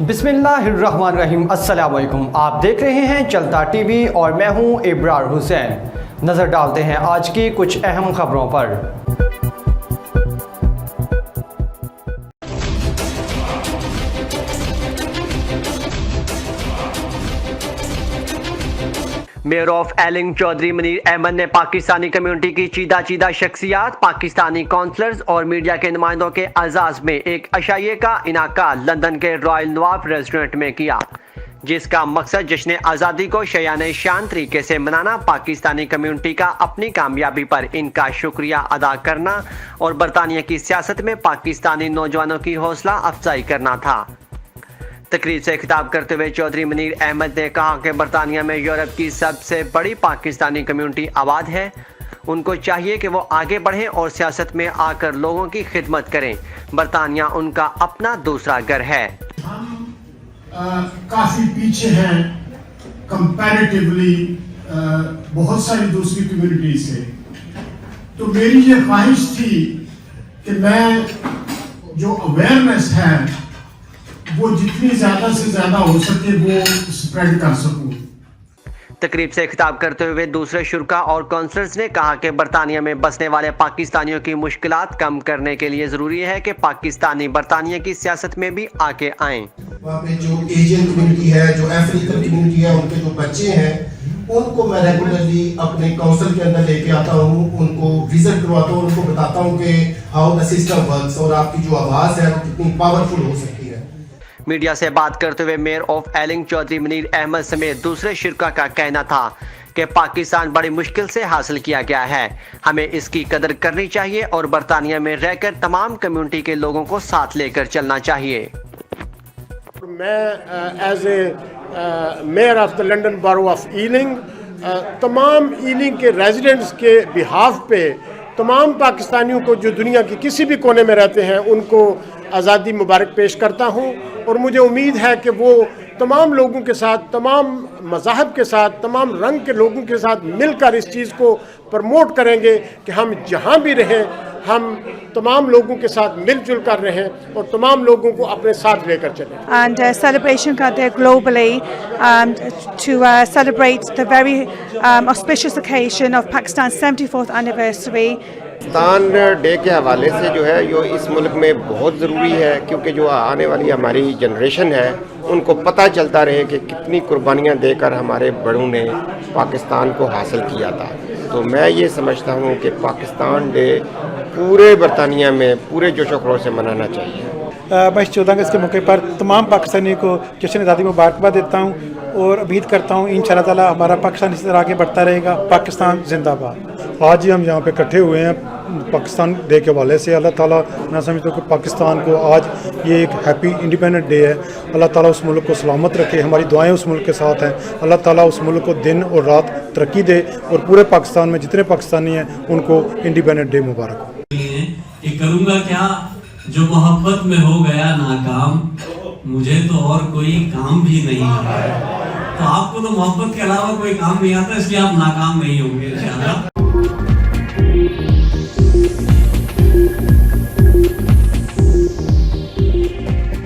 बिस्मिल्लाहिर्रहमानिर्रहीम। अस्सलाम वालेकुम। आप देख रहे हैं चलता टीवी और मैं हूं इब्रार हुसैन। नज़र डालते हैं आज की कुछ अहम खबरों पर। मेयर ऑफ एलिंग चौधरी मुनीर अहमद ने पाकिस्तानी कम्युनिटी की चीदा शख्सियात, पाकिस्तानी काउंसलर्स और मीडिया के नुमाइंदों के एजाज़ में एक अशाइये का इनाकाद लंदन के रॉयल नवाब रेस्टोरेंट में किया, जिसका मकसद जश्न आज़ादी को शयान शान तरीके से मनाना, पाकिस्तानी कम्युनिटी का अपनी कामयाबी पर इनका शुक्रिया अदा करना और बरतानिया की सियासत में पाकिस्तानी नौजवानों की हौसला अफजाई करना था। तकरीर से खिताब करते हुए चौधरी मुनीर अहमद ने कहा कि बरतानिया में यूरोप की सबसे बड़ी पाकिस्तानी कम्युनिटी आबाद है। उनको चाहिए कि वो आगे बढ़ें और सियासत में आकर लोगों की खिदमत करें। बरतानिया उनका अपना दूसरा घर है। हम काफी पीछे हैं कंपैरेटिवली बहुत सारी दूसरी कम्युनिटी से। तो मेरी ये ख्वाहिश थी कि मैं जो अवेयरनेस है वो जितनी ज्यादा से ज्यादा हो सके वो स्प्रेड कर सकूं। तकरीब से खिताब करते हुए दूसरे शुरा और काउंसलर्स ने कहा कि बरतानिया में बसने वाले पाकिस्तानियों की मुश्किलात कम करने के लिए ज़रूरी है कि पाकिस्तानी बरतानिया की सियासत में भी आके आएँ। वहाँ पे जो एशियन कम्युनिटी है, जो अफ्रीकन कम्युनिटी है, उनके जो बच्चे हैं उनको मैं रेगुलरली अपने काउंसिल के अंदर लेके आता हूँ, उनको विजिट करवाता हूँ, उनको बताता हूँ कि हाउ द सिस्टम वर्क्स और आपकी जो आवाज़ है वो कितनी पावरफुल हो सकती है। मीडिया से बात करते हुए मेयर ऑफ एलिंग चौधरी मुनीर अहमद समेत दूसरे शिरका का कहना था कि पाकिस्तान बड़ी मुश्किल से हासिल किया गया है, हमें इसकी कदर करनी चाहिए और बरतानिया में रहकर तमाम कम्युनिटी के लोगों को साथ लेकर चलना चाहिए। मैं as a mayor of the London borough of Ealing तमाम ईलिंग के रेजिडेंट्स के बिहाफ पे तमाम पाकिस्तानियों को जो दुनिया की किसी भी कोने में रहते हैं उनको आज़ादी मुबारक पेश करता हूँ और मुझे उम्मीद है कि वो तमाम लोगों के साथ, तमाम मज़ाहब के साथ, तमाम रंग के लोगों के साथ मिलकर इस चीज़ को प्रमोट करेंगे कि हम जहाँ भी रहें हम तमाम लोगों के साथ मिलजुल कर रहें और तमाम लोगों को अपने साथ लेकर चलें। And celebration करते हैं globally to celebrate the very auspicious occasion of Pakistan's 74th anniversary. Pakistan day के हवाले से जो है यो इस मुल्क में बहुत ज़रूरी है, क्योंकि जो आने वाली हमारी जनरेशन है उनको पता चलता रहे कि कितनी कुर्बानियाँ देकर हमारे बड़ों ने पाकिस्तान को हासिल किया था। तो मैं ये समझता हूँ कि पाकिस्तान डे पूरे बरतानिया में पूरे जोश व खरोश से मनाना चाहिए। मैं 14 अगस्त के मौके पर तमाम पाकिस्तानियों को जश्न आज़ादी मुबारकबाद देता हूँ और उम्मीद करता हूँ इंशाअल्लाह ताला हमारा पाकिस्तान इसी तरह आगे बढ़ता रहेगा। पाकिस्तान जिंदाबाद। आज ही हम यहाँ पे इकट्ठे हुए हैं पाकिस्तान डे के हवाले से। अल्लाह ताला मैं समझता हूँ कि पाकिस्तान को आज ये एक हैप्पी इंडिपेंडेंट डे है। अल्लाह ताला उस मुल्क को सलामत रखे, हमारी दुआएं उस मुल्क के साथ हैं। अल्लाह ताला उस मुल्क को दिन और रात तरक्की दे और पूरे पाकिस्तान में जितने पाकिस्तानी हैं उनको इंडिपेंडेंट डे मुबारक हो। कि करूँगा क्या जो मोहब्बत में हो गया नाकाम, मुझे तो और कोई काम भी नहीं आता। तो आपको तो मोहब्बत के अलावा कोई काम नहीं आता, इसलिए आप नाकाम नहीं होंगे इंशाअल्लाह।